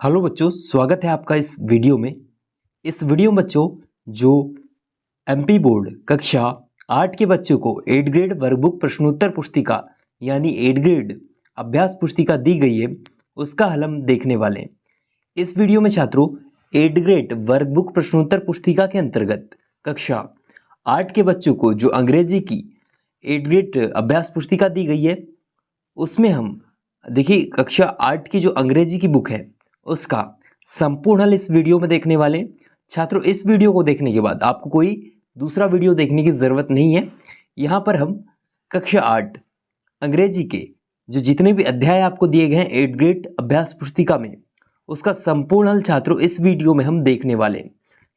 Hello बच्चों, स्वागत है आपका इस वीडियो में। इस वीडियो में बच्चों जो एमपी बोर्ड कक्षा 8 के बच्चों को 8 ग्रेड वर्कबुक प्रश्नोत्तर पुस्तिका यानी 8 ग्रेड अभ्यास पुस्तिका दी गई है उसका हल हम देखने वाले हैं। इस वीडियो में छात्रों 8 ग्रेड वर्कबुक प्रश्नोत्तर पुस्तिका के अंतर्गत कक्षा 8 के बच्चों को जो अंग्रेजी की 8 ग्रेड अभ्यास पुस्तिका दी गई है उसमें हम देखिए कक्षा 8 की जो अंग्रेजी की बुक है उसका संपूर्ण हल इस वीडियो में देखने वाले हैं। छात्रों, इस वीडियो को देखने के बाद आपको कोई दूसरा वीडियो देखने की ज़रूरत नहीं है। यहाँ पर हम कक्षा 8 अंग्रेजी के जो जितने भी अध्याय आपको दिए गए हैं 8 ग्रेड अभ्यास पुस्तिका में उसका संपूर्ण हल छात्रों इस वीडियो में हम देखने वाले हैं।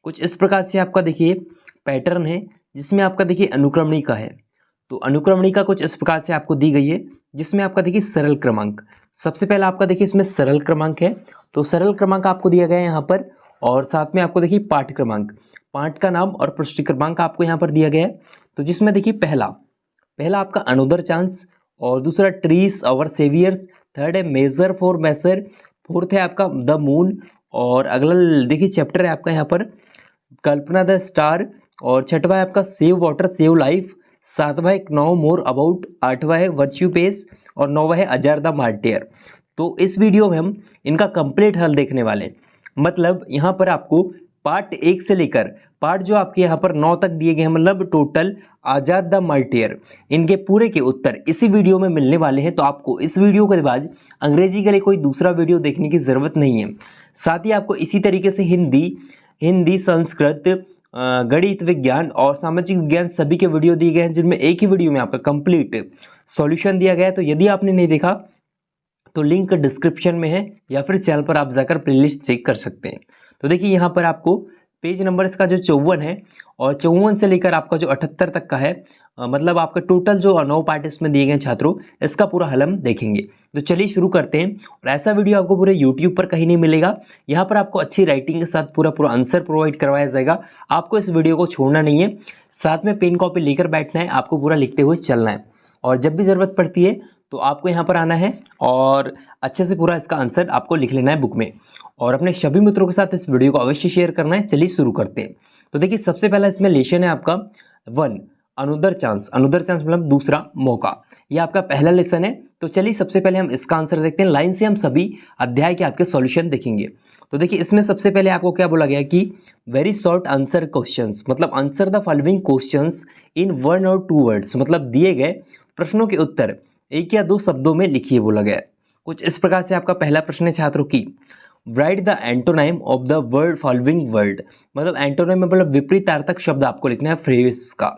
कुछ इस प्रकार से आपका देखिए पैटर्न है जिसमें आपका देखिए अनुक्रमणिका है। तो अनुक्रमणिका कुछ इस प्रकार से आपको दी गई है जिसमें आपका देखिए सरल क्रमांक, सबसे पहला आपका देखिए इसमें सरल क्रमांक है। तो सरल क्रमांक आपको दिया गया है यहाँ पर, और साथ में आपको देखिए पाठ क्रमांक, पाठ का नाम और पृष्ठ क्रमांक आपको यहाँ पर दिया गया है। तो जिसमें देखिए पहला आपका अनोदर चांस, और दूसरा ट्रीज आवर सेवियर्स, थर्ड है मेजर फॉर मैसर, फोर्थ है आपका द मून, और अगला देखिए चैप्टर है आपका यहाँ पर कल्पना द स्टार, और छठवा है आपका सेव वाटर सेव लाइफ, सातवां है नो मोर अबाउट, आठवां है वर्च्यू पेस, और नौवां है अजार द मार्टियर। तो इस वीडियो में हम इनका कंप्लीट हल देखने वाले हैं। मतलब यहाँ पर आपको पार्ट 1 से लेकर पार्ट जो आपके यहाँ पर 9 तक दिए गए हैं, मतलब टोटल आजाद द मार्टियर, इनके पूरे के उत्तर इसी वीडियो में मिलने वाले हैं। तो आपको इस वीडियो के बाद अंग्रेजी के लिए कोई दूसरा वीडियो देखने की ज़रूरत नहीं है। साथ ही आपको इसी तरीके से हिंदी, संस्कृत, गणित, विज्ञान और सामाजिक विज्ञान सभी के वीडियो दिए गए हैं जिनमें एक ही वीडियो में आपका कंप्लीट सॉल्यूशन दिया गया है। तो यदि आपने नहीं देखा तो लिंक डिस्क्रिप्शन में है या फिर चैनल पर आप जाकर प्लेलिस्ट चेक कर सकते हैं। तो देखिए यहाँ पर आपको पेज नंबर इसका जो 54 है, और 54 से लेकर आपका जो 78 तक का है, मतलब आपका टोटल जो 9 पार्ट इसमें दिए गए छात्रों, इसका पूरा हल हम देखेंगे। तो चलिए शुरू करते हैं। और ऐसा वीडियो आपको पूरे यूट्यूब पर कहीं नहीं मिलेगा। यहाँ पर आपको अच्छी राइटिंग के साथ पूरा आंसर प्रोवाइड करवाया जाएगा। आपको इस वीडियो को छोड़ना नहीं है, साथ में पेन कॉपी लेकर बैठना है, आपको पूरा लिखते हुए चलना है। और जब भी ज़रूरत पड़ती है तो आपको यहाँ पर आना है और अच्छे से पूरा इसका आंसर आपको लिख लेना है बुक में, और अपने सभी मित्रों के साथ इस वीडियो को अवश्य शेयर करना है। चलिए शुरू करते हैं। तो देखिए सबसे पहला इसमें लेसन है आपका 1 अनदर चांस मतलब दूसरा मौका, ये आपका पहला लेसन है। तो चलिए सबसे पहले हम इसका आंसर देखते हैं। लाइन से हम सभी अध्याय के आपके सॉल्यूशन देखेंगे। तो देखिए इसमें सबसे पहले आपको क्या बोला गया कि वेरी शॉर्ट आंसर क्वेश्चंस, मतलब answer the following questions in 1 और 2 वर्ड्स, मतलब दिए गए प्रश्नों के उत्तर 1 या 2 शब्दों में लिखिए बोला गया है। कुछ इस प्रकार से आपका पहला प्रश्न है छात्रों की, right the antonym of the word following word, मतलब एंटोनाइम मतलब विपरीतार्थक शब्द आपको लिखना है फ्रेज का।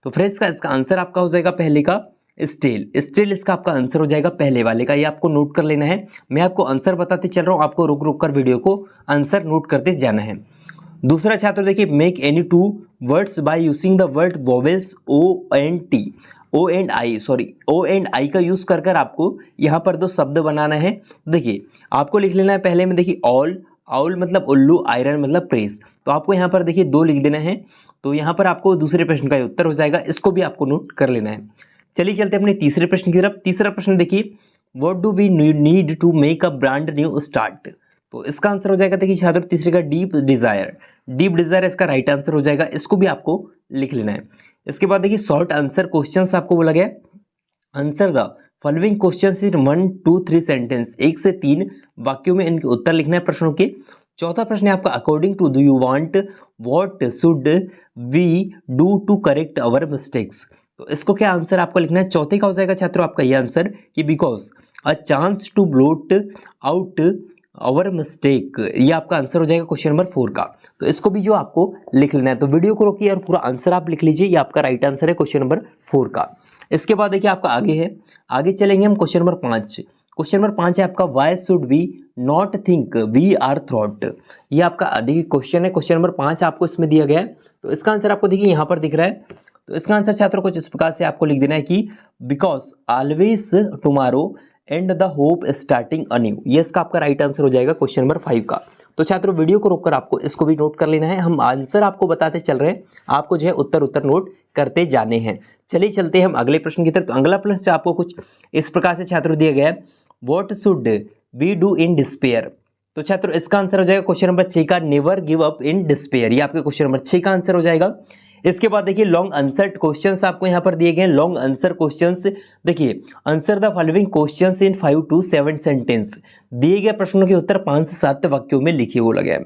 तो फ्रेज का इसका आंसर आपका हो जाएगा पहले का स्टिल इसका आपका आंसर हो जाएगा पहले वाले का। ये आपको नोट कर लेना है। मैं आपको आंसर बताते चल रहा हूँ, आपको रुक कर वीडियो को आंसर नोट करते जाना है। दूसरा छात्र देखिए, make any 2 words by using the word vowels O and I का यूज कर आपको यहाँ पर 2 शब्द बनाना है। देखिए आपको लिख लेना है पहले में देखिए ऑल मतलब उल्लू, आयरन मतलब प्रेस। तो आपको यहाँ पर देखिए 2 लिख देना है। तो यहाँ पर आपको दूसरे प्रश्न का उत्तर हो जाएगा, इसको भी आपको नोट कर लेना है। चलिए चलते अपने तीसरे प्रश्न की तरफ। तीसरा प्रश्न देखिए, what do we need to make a brand new start. तो इसका आंसर हो जाएगा देखिए छात्र तीसरे का डीप डिजायर इसका राइट आंसर हो जाएगा, इसको भी आपको लिख लेना है। इसके बाद देखिए शॉर्ट आंसर क्वेश्चंस आपको बोला गया, answer the following questions in 1 2 3 sentence, 1 से 3 वाक्यों में इनके उत्तर लिखना है प्रश्नों के। चौथा प्रश्न है आपका according to do you want what should we do to correct our mistakes. तो इसको क्या आंसर आपको लिखना है, चौथे का हो जाएगा छात्रों आपका ये आंसर कि because a chance to blot out our mistake, ये आपका आंसर हो जाएगा क्वेश्चन नंबर 4 का। तो इसको भी जो आपको लिख लेना है। तो वीडियो को रोकिए और पूरा आंसर आप लिख लीजिए, ये आपका राइट आंसर है क्वेश्चन नंबर 4 का। इसके बाद देखिए आपका आगे चलेंगे हम क्वेश्चन नंबर 5। क्वेश्चन नंबर 5 है आपका why should we not think we are throat, ये आपका देखिए क्वेश्चन है, क्वेश्चन नंबर 5 आपको इसमें दिया गया है। तो इसका आंसर आपको देखिए यहाँ पर दिख रहा है। तो इसका आंसर छात्रों कुछ इस प्रकार से आपको लिख देना है कि because always tomorrow and the hope starting undue, ये इसका आपका राइट आंसर हो जाएगा क्वेश्चन नंबर 5 का। तो छात्रों वीडियो को रोककर आपको इसको भी नोट कर लेना है। हम आंसर आपको बताते चल रहे हैं, आपको जो है उत्तर नोट करते जाने हैं। चलिए चलते हैं हम अगले प्रश्न की तरफ। तो अगला प्रश्न आपको कुछ इस प्रकार से छात्रों दिया गया है, what should we do in despair. तो छात्रों इसका आंसर हो जाएगा क्वेश्चन नंबर 6 का never give up in despair. ये आपके क्वेश्चन नंबर 6 का आंसर हो जाएगा। इसके बाद देखिए लॉन्ग आंसर क्वेश्चंस आपको यहाँ पर दिए गए हैं। लॉन्ग आंसर क्वेश्चंस देखिए, answer the following questions in 5 to 7 sentence. दिए गए प्रश्नों के उत्तर 5 से 7 वाक्यों में लिखे हुए लगे हैं।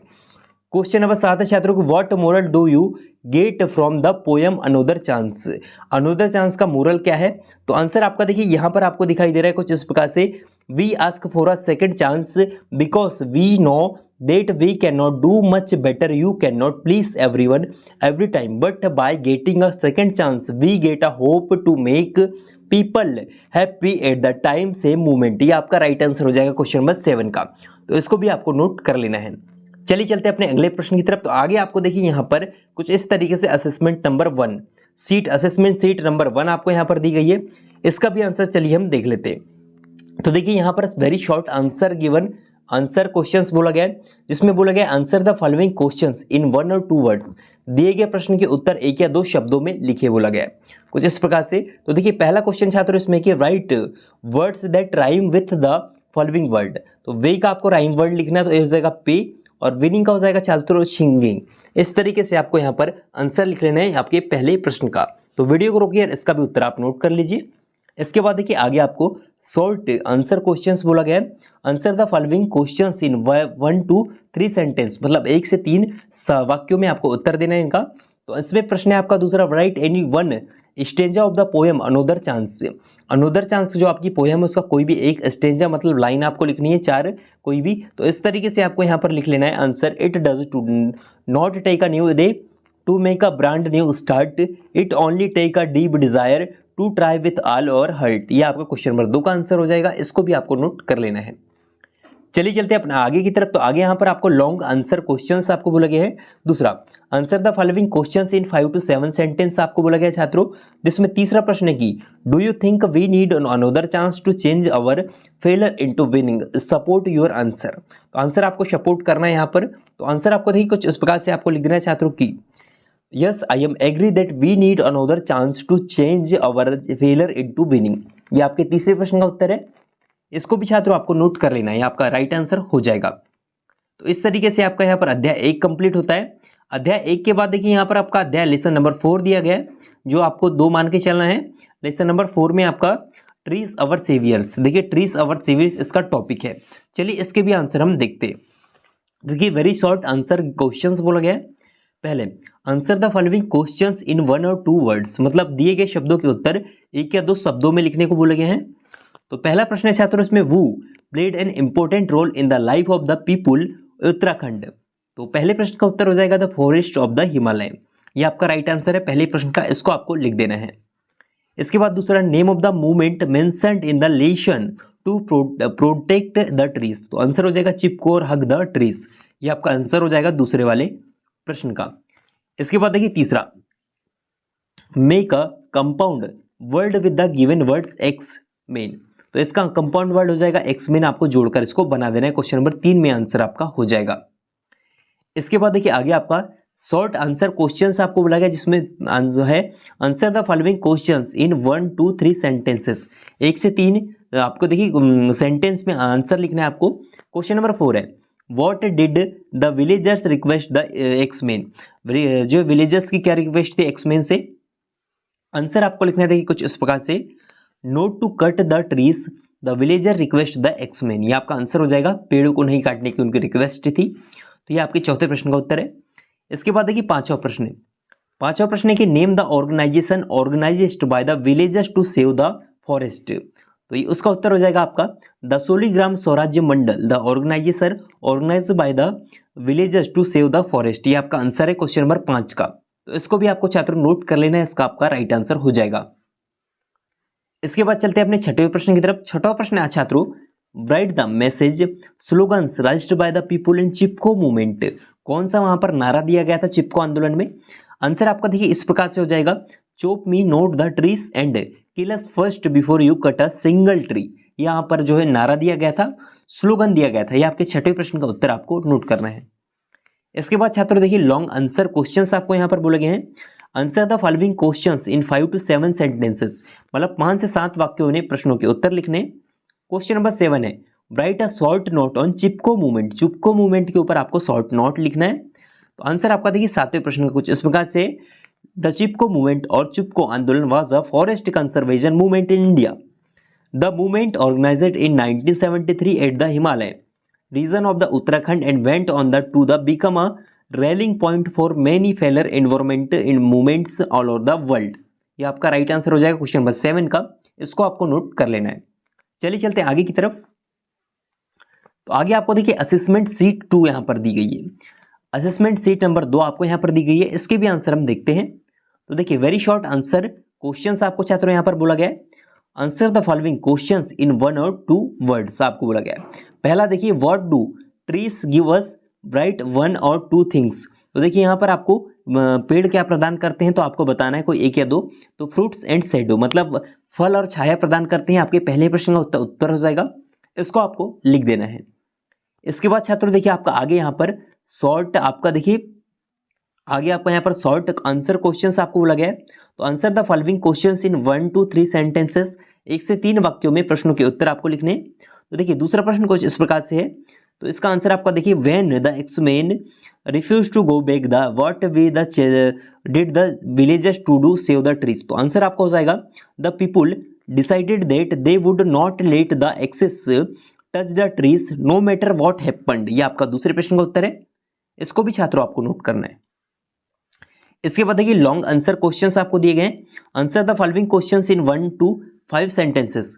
क्वेश्चन नंबर 7 है छात्रों को, what moral do you get from the poem another chance. Another chance का मोरल क्या है? तो आंसर आपका देखिए यहाँ पर आपको दिखाई दे रहा है कुछ इस प्रकार से, we ask for a second chance because we know that we cannot do much better, you cannot please everyone every time, but by getting a second chance we get a hope to make people happy at the time same moment। ये आपका right answer हो जाएगा question number 7 का। तो इसको भी आपको note कर लेना है। चलिए चलते हैं अपने अगले प्रश्न की तरफ। तो आगे आपको देखिए यहाँ पर कुछ इस तरीके से assessment number 1 seat, assessment seat number 1 आपको यहाँ पर दी गई है। इसका भी आंसर चलिए हम देख लेते हैं। तो देखिए यहाँ पर very short answer given, answer questions बोला गया है, जिसमें बोला गया answer the following questions in 1 or 2 words. दिए गए प्रश्न के उत्तर 1 या 2 शब्दों में लिखे बोला गया है कुछ इस प्रकार से। तो देखिए पहला क्वेश्चन छात्रों इसमें कि right words that rhyme with the following word. तो वे का आपको राइम वर्ड लिखना है, तो ये हो जाएगा पे, और विनिंग का हो जाएगा छात्रों सिंगिंग। इस तरीके से आपको यहाँ पर आंसर लिख लेना है आपके पहले प्रश्न का। तो वीडियो को रोकिए, इसका भी उत्तर आप नोट कर लीजिए। इसके बाद देखिए आगे आपको शॉर्ट आंसर क्वेश्चंस बोला गया है। Answer the following questions in 1 to 3 sentence, मतलब 1 से 3 वाक्यों में आपको उत्तर देना है इनका। तो इसमें प्रश्न है आपका दूसरा, write any one stanza of the poem another chance. Another chance जो आपकी पोएम है उसका कोई भी एक स्टेंजा मतलब लाइन आपको लिखनी है, 4 कोई भी। तो इस तरीके से आपको यहाँ पर लिख लेना है answer, it does to not take a new day to make a brand new start, it only take a deep desire to try with all our heart. ये आपका क्वेश्चन नंबर 2 का आंसर हो जाएगा। इसको भी आपको नोट कर लेना है। चलिए चलते हैं अपना आगे की तरफ। तो आगे यहाँ पर आपको लॉन्ग आंसर क्वेश्चंस आपको बोला गया है। दूसरा, answer the following questions in 5 to 7 sentence आपको बोला गया है छात्रों, जिसमें तीसरा प्रश्न है कि do you think we need another chance to change our failure into winning, support your answer. तो आंसर आपको सपोर्ट करना है यहाँ पर। तो आंसर आपको देखिए कुछ इस प्रकार से आपको लिख देना है छात्रों की, yes I am agree that we need another chance to change our failure into winning. ये आपके तीसरे प्रश्न का उत्तर है। इसको भी छात्रों आपको नोट कर लेना है, आपका राइट आंसर हो जाएगा। तो इस तरीके से आपका यहाँ पर अध्याय 1 कंप्लीट होता है। अध्याय 1 के बाद देखिए यहाँ पर आपका अध्याय लेसन नंबर 4 दिया गया है, जो आपको 2 मान के चलना है। लेसन नंबर 4 में आपका ट्रीज अवर सेवियर्स, देखिए ट्रीज अवर सेवियर्स इसका टॉपिक है। चलिए इसके भी आंसर हम देखते हैं। देखिए वेरी शॉर्ट आंसर क्वेश्चंस बोला गया है। पहले, answer the following questions in 1 or 2 words, मतलब दिए गए शब्दों के उत्तर 1 या 2 शब्दों में लिखने को बोले गए हैं। तो पहला प्रश्न है छात्रों इसमें, who played an important role in the life of the people Uttarakhand. तो पहले प्रश्न का उत्तर हो जाएगा the forest of the Himalaya. ये आपका राइट आंसर है पहले प्रश्न का, इसको आपको लिख देना है। इसके बाद दूसरा, name of the movement mentioned in the lesson to protect the trees. तो आंसर हो जाएगा चिपको और हग द ट्रीज। ये आपका आंसर हो जाएगा दूसरे वाले प्रश्न का। इसके बाद देखिए तीसरा, make a compound word with the given words x main. तो इसका कंपाउंड वर्ड हो जाएगा एक्स मेन, आपको जोड़कर इसको बना देना है। क्वेश्चन नंबर 3 में आंसर आपका हो जाएगा। इसके बाद देखिए आगे आपका शॉर्ट आंसर क्वेश्चंस आपको बोला गया, जिसमें जो है answer the following questions in 1 to 3 sentences, 1 से 3 आपको देखिए सेंटेंस में आंसर लिखना है आपको। क्वेश्चन नंबर 4 है, what did the villagers request the axeman. जो विलेजर्स की क्या रिक्वेस्ट थी एक्समैन से, आंसर आपको लिखना है देखिए कुछ इस प्रकार से, not to cut the trees the villager request the axeman. ये आपका आंसर हो जाएगा, पेड़ों को नहीं काटने की उनकी रिक्वेस्ट थी। तो ये आपके चौथे प्रश्न का उत्तर है। इसके बाद देखिए पांचवा प्रश्न है कि name the organisation organised by the villagers to save the forest. तो ये उसका उत्तर हो जाएगा आपका the Soligram Swarajya Mandal, the organisation organised by the villagers to save the forest. ये आपका आंसर है क्वेश्चन नंबर 5 का। तो इसको भी आपको छात्रों नोट कर लेना है, इसका आपका राइट आंसर हो जाएगा। इसके बाद चलते हैं अपने छठवें प्रश्न की तरफ। छठवां प्रश्न है छात्रों, right the message slogans राइज्ड by the people in Chipko movement. कौन सा वहां पर नारा दिया गया था चिपको आंदोलन में? आंसर आपका देखिए इस प्रकार से हो जाएगा, chop me note the trees and kill us first before you cut a single tree. यहाँ पर जो है नारा दिया गया था, स्लोगन दिया गया था। ये आपके छठवें प्रश्न का उत्तर आपको नोट करना है। इसके बाद छात्रों देखिए लॉन्ग आंसर क्वेश्चंस आपको यहाँ पर बोले गए हैं। Answer the following questions in 5 to 7 sentences, मतलब 5 से 7 वाक्यों में प्रश्नों के उत्तर लिखने। क्वेश्चन नंबर 7 है, right a short note on Chipko movement, Chipko movement के ऊपर आपको शॉर्ट नोट लिखना है। तो आंसर आपका देखिए 7वें प्रश्न का कुछ इस प्रकार से, द चिपको मूवमेंट और चिपको आंदोलन was a forest conservation movement in India. The movement organised in 1973 at the Himalaya region of the Uttarakhand and went on to the become a rallying point for many failure environment in movements all over the world। ये आपका right answer हो जाएगा question number 7 का, इसको आपको note कर लेना है। चलिए चलते हैं आगे की तरफ। तो आगे आपको देखिए असेसमेंट सीट 2 यहाँ पर दी गई है, असेसमेंट सीट नंबर 2 आपको यहाँ पर दी गई है, इसके भी आंसर हम देखते हैं। तो देखिए वेरी शॉर्ट आंसर क्वेश्चन आपको छात्रों यहाँ पर बोला गया है, answer the following questions in 1 और 2 वर्ड्स आपको बोला गया है। पहला देखिए what do trees give us, right 1 और 2 थिंग्स। तो देखिए यहाँ पर आपको पेड़ क्या प्रदान करते हैं, तो आपको बताना है कोई एक या दो। तो फ्रूट्स एंड शैडो मतलब फल और छाया प्रदान करते हैं, आपके पहले प्रश्न का उत्तर हो जाएगा, इसको आपको लिख देना है। इसके बाद छात्रों देखिए आपका आगे यहाँ पर शॉर्ट, आपका देखिए आगे आपका यहाँ पर शॉर्ट आंसर क्वेश्चंस आपको बोला गया है। तो answer the following questions in 1 to 3 sentences, 1 से 3 वाक्यों में प्रश्नों के उत्तर आपको लिखने। तो देखिए दूसरा प्रश्न कुछ इस प्रकार से है, तो इसका आंसर आपका देखिए when the axeman refuse to go back the what way the did the villagers to do save the trees. तो आंसर आपका हो जाएगा the people decided that they would not let the axes touch the trees no matter what happened. ये आपका दूसरे प्रश्न का उत्तर है, इसको भी छात्रों आपको नोट करना है। इसके बाद देखिए लॉन्ग आंसर क्वेश्चंस आपको दिए गए, answer the following questions in 1 to 5 sentences,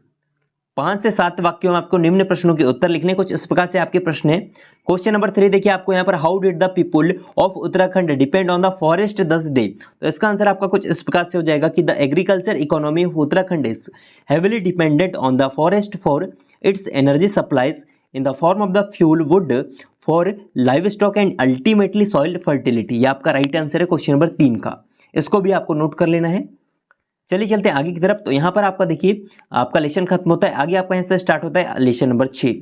5 से 7 वाक्यों में आपको निम्न प्रश्नों के उत्तर लिखने। कुछ इस प्रकार से आपके प्रश्न है। क्वेश्चन नंबर 3 देखिए आपको यहाँ पर how did the people of Uttarakhand depend on the forest this day. तो इसका आंसर आपका कुछ इस प्रकार से हो जाएगा कि the agriculture economy of Uttarakhand is heavily dependent on the forest for its energy supplies in the form of the fuel wood for live stock and ultimately soil fertility. ये आपका राइट आंसर है क्वेश्चन नंबर 3 का, इसको भी आपको note कर लेना है। चलिए चलते हैं आगे की तरफ। तो यहाँ पर आपका देखिए आपका लेसन खत्म होता है, आगे आपका यहाँ से स्टार्ट होता है lesson number 6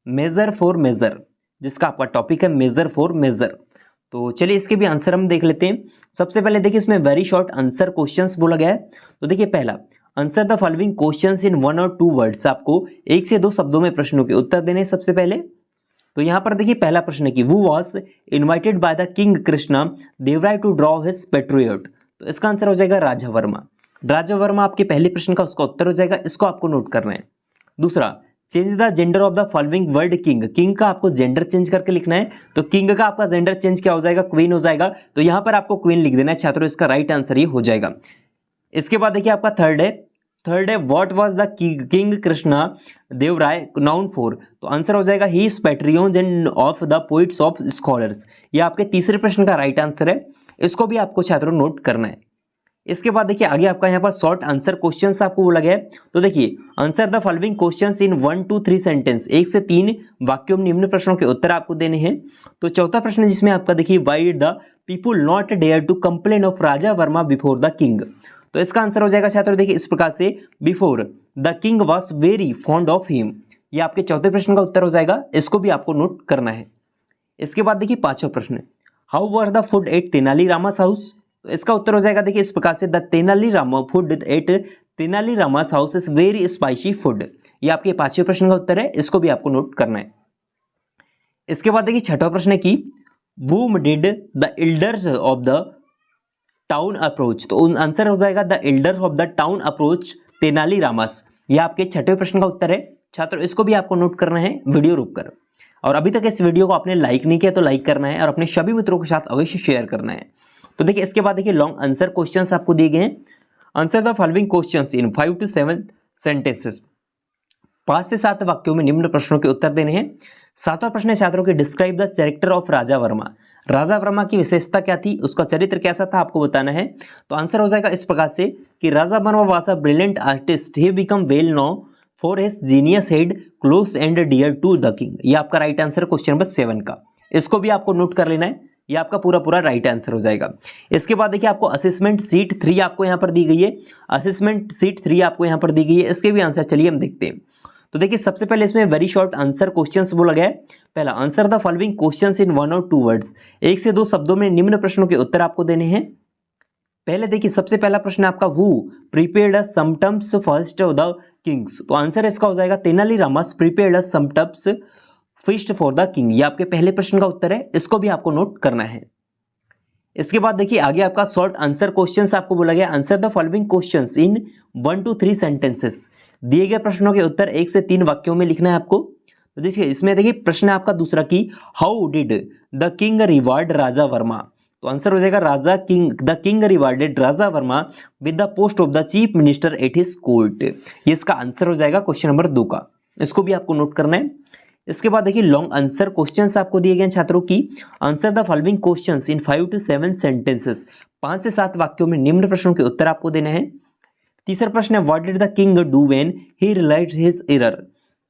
measure for measure, जिसका आपका टॉपिक है मेजर फॉर मेजर। तो चलिए इसके भी आंसर हम देख लेते हैं। सबसे पहले देखिए इसमें वेरी शॉर्ट आंसर क्वेश्चंस बोला गया है। तो देखिए पहला answer the following questions in 1 और 2 वर्ड्स, आपको 1 से 2 शब्दों में प्रश्नों के उत्तर देने। सबसे पहले तो यहाँ पर देखिए पहला प्रश्न है कि who was invited by the king Krishna Devaraya to draw his portrait. तो इसका आंसर हो जाएगा राजा वर्मा। राजा वर्मा आपके पहले प्रश्न का उसका उत्तर हो जाएगा, इसको आपको नोट करना है। दूसरा change the gender of the following word king, king का आपको जेंडर चेंज करके लिखना है। तो किंग का आपका जेंडर चेंज क्या हो जाएगा, क्वीन हो जाएगा। तो यहाँ पर आपको क्वीन लिख देना है छात्रों, इसका राइट आंसर ये हो जाएगा। इसके बाद देखिए आपका थर्ड है what was the king Krishna Devaraya noun for. तो आंसर हो जाएगा he is Patreon end of the poets of scholars. ये आपके तीसरे प्रश्न का राइट आंसर है, इसको भी आपको छात्रों नोट करना है। इसके बाद देखिए आगे आपका यहाँ पर शॉर्ट आंसर क्वेश्चंस आपको बोला गया है। तो देखिए answer the following questions in 1 to 3 sentence, 1 से 3 वाक्यों में निम्न प्रश्नों के उत्तर आपको देने हैं। तो चौथा प्रश्न जिसमें आपका देखिए why did the people not dare to complain of Raja Varma before the king. तो इसका आंसर हो जाएगा छात्रों देखिए इस प्रकार से before the king was very fond of him. ये आपके चौथे प्रश्न का उत्तर हो जाएगा, इसको भी आपको नोट करना है। इसके बाद देखिए पांचवा प्रश्न, how were the food at Tenali रामास house. तो इसका उत्तर हो जाएगा देखिए इस प्रकार से the Tenali Rama food at Tenali रामास house is very spicy food. ये आपके पांचवें प्रश्न का उत्तर है, इसको भी आपको नोट करना है। इसके बाद देखिए छठवां प्रश्न है कि whom did the elders of the town approach. तो आंसर हो जाएगा the elders of the town approach Tenali Ramas. ये आपके छठवें प्रश्न का उत्तर है छात्रों, इसको भी आपको नोट करना है वीडियो रुककर। और अभी तक इस वीडियो को आपने लाइक नहीं किया तो लाइक करना है और अपने सभी मित्रों के साथ अवश्य शेयर करना है। तो देखिए इसके बाद देखिए लॉन्ग आंसर क्वेश्चंस आपको दिए गए हैं। Answer the following questions in 5 to 7 sentences, 5 से 7 वाक्यों में निम्न प्रश्नों के उत्तर देने हैं। सातवां प्रश्न है छात्रों के describe the character of Raja Verma. राजा वर्मा की विशेषता क्या थी, उसका चरित्र कैसा था, आपको बताना है। तो आंसर हो जाएगा इस प्रकार से कि Raja Varma was a brilliant artist, he became well known for his genius had close and dear to the king. ये आपका राइट आंसर क्वेश्चन नंबर 7 का, इसको भी आपको नोट कर लेना है, ये आपका पूरा राइट आंसर हो जाएगा। इसके बाद देखिए आपको असेसमेंट सीट 3 आपको यहाँ पर दी गई है, असेसमेंट सीट 3 आपको यहाँ पर दी गई है। इसके भी आंसर चलिए हम देखते हैं। तो देखिए सबसे पहले इसमें वेरी शॉर्ट आंसर क्वेश्चंस बोला गया है। पहला answer the following questions in 1 और 2 वर्ड्स, 1 से 2 शब्दों में निम्न प्रश्नों के उत्तर आपको देने हैं। पहले देखिए सबसे पहला प्रश्न आपका, who prepared sumptuous feast of the kings, तो आंसर इसका हो जाएगा Tenali Rama prepared sumptuous feast for the king. ये आपके पहले प्रश्न का उत्तर है, इसको भी आपको नोट करना है। इसके बाद देखिए आगे आपका शॉर्ट आंसर क्वेश्चंस आपको बोला गया, answer the following questions in 1 to 3 sentences. दिए गए प्रश्नों के उत्तर 1 से 3 वाक्यों में लिखना है आपको। तो देखिए इसमें देखिए प्रश्न है आपका दूसरा की, how did the king reward Raja Varma, तो आंसर हो जाएगा the king rewarded Raja Varma with the post of the chief minister at his court. ये इसका आंसर हो जाएगा क्वेश्चन नंबर 2 का, इसको भी आपको नोट करना है। इसके बाद देखिए लॉन्ग आंसर क्वेश्चंस आपको दिए गए छात्रों की, answer the following questions in 5 to 7 sentences, 5 से 7 वाक्यों में निम्न प्रश्नों के उत्तर आपको देने हैं। तीसरा प्रश्न है, what did the king do when he realised his error,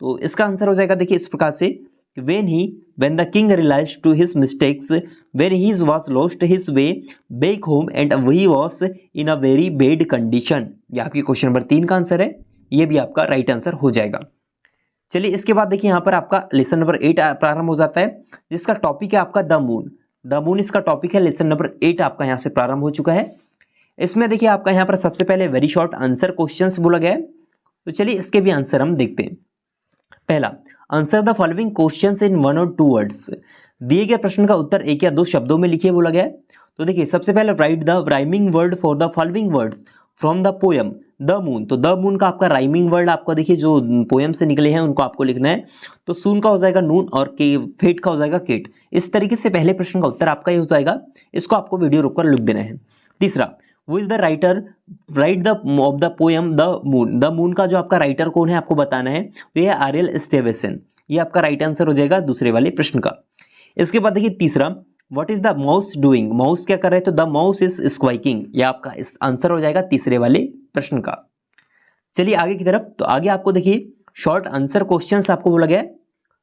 तो इसका आंसर हो जाएगा देखिए इस प्रकार से, when the king realized to his mistakes when he was lost his way back home and he was in a very bad condition। ये आपकी क्वेश्चन नंबर 3 का आंसर है, ये भी आपका राइट आंसर हो जाएगा। चलिए इसके बाद देखिए यहाँ पर आपका लेसन नंबर 8 प्रारंभ हो जाता है, जिसका टॉपिक है आपका द मून। द मून इसका टॉपिक है, लेसन नंबर 8 आपका यहाँ से प्रारंभ हो चुका है। इसमें देखिए आपका यहाँ पर सबसे पहले वेरी शॉर्ट आंसर क्वेश्चंस बोला गया है, तो चलिए इसके भी आंसर हम देखते हैं। पहला, answer the following questions in 1 or 2 words, दिए गए प्रश्न का उत्तर 1 या 2 शब्दों में लिखिए बोला गया है। तो देखिए सबसे पहले right the rhyming word for the following words from the poem the moon, तो द मून का आपका राइमिंग वर्ड आपको देखिए जो पोएम से निकले हैं उनको आपको लिखना है। तो सून का हो जाएगा नून और के फेट का हो जाएगा केट। इस तरीके से पहले प्रश्न का उत्तर आपका ये हो जाएगा, इसको आपको वीडियो रोककर लिख देना है। तीसरा, who is the writer right the of the poem the moon, the moon का जो आपका राइटर कौन है आपको बताना है, तो ये आरएल स्टीवेंसन। ये आपका राइट आंसर हो जाएगा दूसरे वाले प्रश्न का। इसके बाद देखिए तीसरा, what is the mouse doing, mouse क्या कर रहा है, तो द माउस इज स्क्वाइकिंग। ये आपका इस आंसर हो जाएगा तीसरे वाले प्रश्न का। चलिए आगे की तरफ, तो आगे आपको देखिए शॉर्ट आंसर क्वेश्चंस आपको बोला गया है,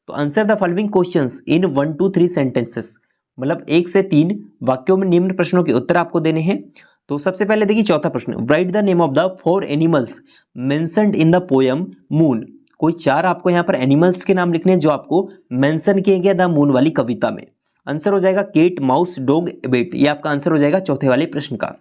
तो answer the following questions in 1 to 3 sentences, मतलब 1 से 3 वाक्यों में निम्न प्रश्नों के उत्तर आपको देने हैं। तो सबसे पहले देखिए चौथा प्रश्न, right the name of the 4 animals mentioned in the poem moon, कोई 4 आपको यहाँ पर एनिमल्स के नाम लिखने हैं जो आपको मेंशन किए गए द मून वाली कविता में। आंसर हो जाएगा केट, माउस, डॉग, बेट। ये आपका आंसर हो जाएगा चौथे वाले प्रश्न का।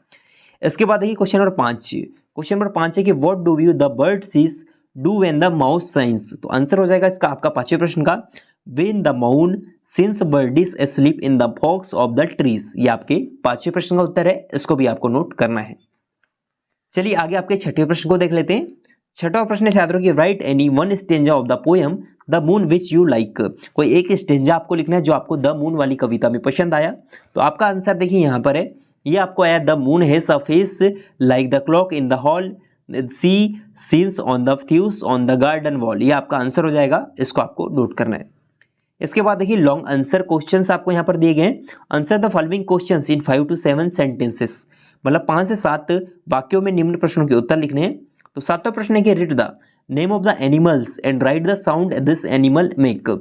इसके बाद देखिए क्वेश्चन नंबर 5, क्वेश्चन नंबर 5 है कि what do you the bird sees do when the moon shines, तो आंसर हो जाएगा इसका आपका 5वें प्रश्न का, when the moon shines bird is asleep in the forks of the trees. ये आपके 5वें प्रश्न का उत्तर है, इसको भी आपको नोट करना है। चलिए आगे आपके 6ठे प्रश्न को देख लेते हैं। 6वां प्रश्न है छात्रों की, right any one stanza of the poem the moon which you like, कोई एक स्टेंजा आपको लिखना है जो आपको द मून वाली कविता में पसंद आया। तो आपका आंसर देखिए यहाँ पर है, ये आपको आया, the moon has a face like the clock in the hall she shines on the thieves on the garden wall. ये आपका आंसर हो जाएगा, इसको आपको नोट करना है। इसके बाद देखिए लॉन्ग आंसर क्वेश्चंस आपको यहाँ पर दिए गए हैं, answer the following questions in 5 to 7 sentences, मतलब 5 से 7 वाक्यों में निम्न प्रश्नों के उत्तर लिखने हैं। तो 7वां प्रश्न है कि read the name of the animals and right the sound this animal make.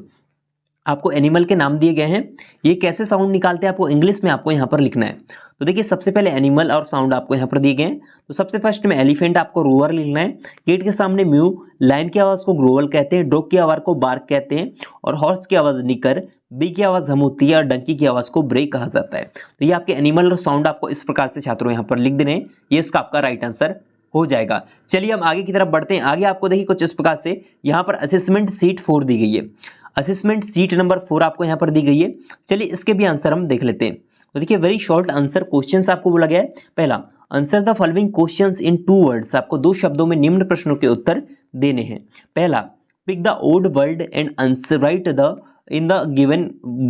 आपको एनिमल के नाम दिए गए हैं, ये कैसे साउंड निकालते हैं आपको इंग्लिश में आपको यहाँ पर लिखना है। तो देखिए सबसे पहले एनिमल और साउंड आपको यहाँ पर दिए गए हैं। तो सबसे फर्स्ट में एलिफेंट आपको रोअर लिखना है, केट के सामने म्यू, लायन की आवाज़ को ग्रोवल कहते हैं, डॉग की आवाज़ को बार्क कहते हैं, और हॉर्स की आवाज़ निकर, बी की आवाज़ हम होती है, और डंकी की आवाज़ को ब्रेक कहा जाता है। तो ये आपके एनिमल और साउंड आपको इस प्रकार से छात्रों यहाँ पर लिख देने हैं, ये इसका आपका राइट आंसर हो जाएगा। चलिए हम आगे की तरफ बढ़ते हैं। आगे आपको देखिए कुछ इस प्रकार से यहाँ पर असेसमेंट सीट 4 दी गई है, असेसमेंट सीट नंबर 4 आपको यहाँ पर दी गई है। चलिए इसके भी आंसर हम देख लेते हैं। तो देखिए वेरी शॉर्ट आंसर क्वेश्चंस आपको बोला गया है। पहला, answer the following questions in 2 words, आपको 2 शब्दों में निम्न प्रश्नों के उत्तर देने हैं। पहला, pick the odd word and answer write the in the given